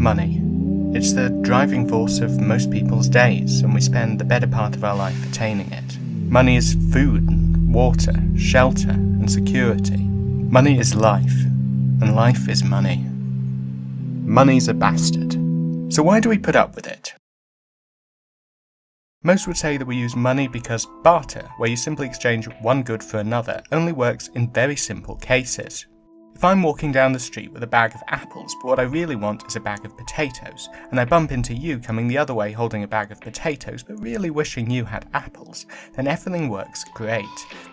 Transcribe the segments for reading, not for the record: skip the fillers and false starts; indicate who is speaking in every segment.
Speaker 1: Money. It's the driving force of most people's days, and we spend the better part of our life attaining it. Money is food, water, shelter, and security. Money is life, and life is money. Money's a bastard. So why do we put up with it? Most would say that we use money because barter, where you simply exchange one good for another, only works in very simple cases. If I'm walking down the street with a bag of apples, but what I really want is a bag of potatoes, and I bump into you coming the other way holding a bag of potatoes, but really wishing you had apples, then everything works great.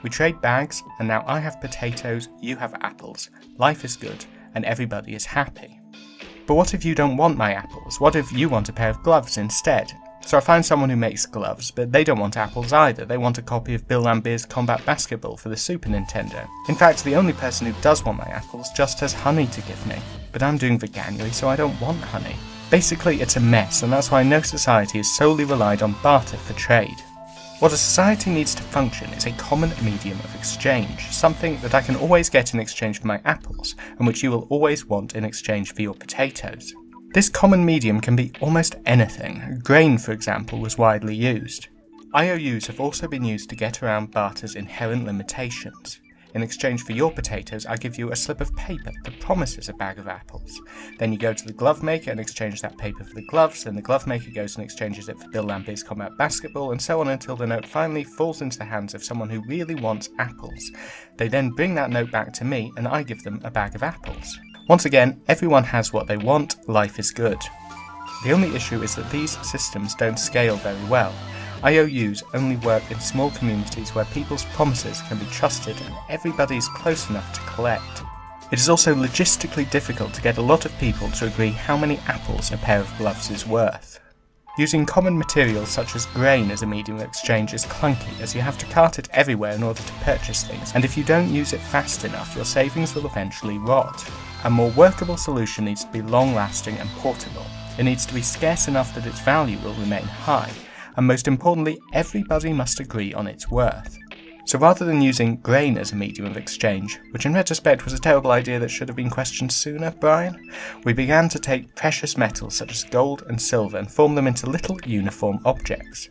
Speaker 1: We trade bags, and now I have potatoes, you have apples, life is good, and everybody is happy. But what if you don't want my apples? What if you want a pair of gloves instead? So I find someone who makes gloves, but they don't want apples either. They want a copy of Bill Lambier's Combat Basketball for the Super Nintendo. In fact, the only person who does want my apples just has honey to give me. But I'm doing veganuary, so I don't want honey. Basically, it's a mess, and that's why no society has solely relied on barter for trade. What a society needs to function is a common medium of exchange, something that I can always get in exchange for my apples, and which you will always want in exchange for your potatoes. This common medium can be almost anything. Grain, for example, was widely used. IOUs have also been used to get around barter's inherent limitations. In exchange for your potatoes, I give you a slip of paper that promises a bag of apples. Then you go to the glove maker and exchange that paper for the gloves, then the glove maker goes and exchanges it for Bill Lambier's Combat Basketball, and so on until the note finally falls into the hands of someone who really wants apples. They then bring that note back to me, and I give them a bag of apples. Once again, everyone has what they want, life is good. The only issue is that these systems don't scale very well. IOUs only work in small communities where people's promises can be trusted and everybody is close enough to collect. It is also logistically difficult to get a lot of people to agree how many apples a pair of gloves is worth. Using common materials such as grain as a medium of exchange is clunky, as you have to cart it everywhere in order to purchase things, and if you don't use it fast enough, your savings will eventually rot. A more workable solution needs to be long-lasting and portable. It needs to be scarce enough that its value will remain high, and most importantly, everybody must agree on its worth. So rather than using grain as a medium of exchange, which in retrospect was a terrible idea that should have been questioned sooner, Brian, we began to take precious metals such as gold and silver and form them into little uniform objects.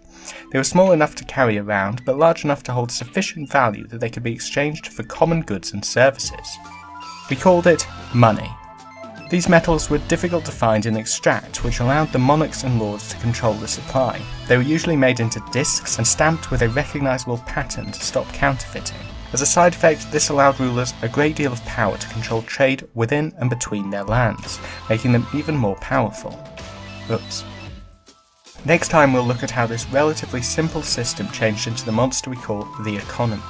Speaker 1: They were small enough to carry around, but large enough to hold sufficient value that they could be exchanged for common goods and services. We called it money. These metals were difficult to find and extract, which allowed the monarchs and lords to control the supply. They were usually made into discs and stamped with a recognisable pattern to stop counterfeiting. As a side effect, this allowed rulers a great deal of power to control trade within and between their lands, making them even more powerful. Oops. Next time we'll look at how this relatively simple system changed into the monster we call the economy.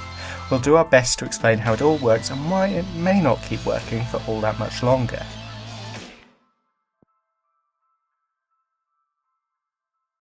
Speaker 1: We'll do our best to explain how it all works and why it may not keep working for all that much longer.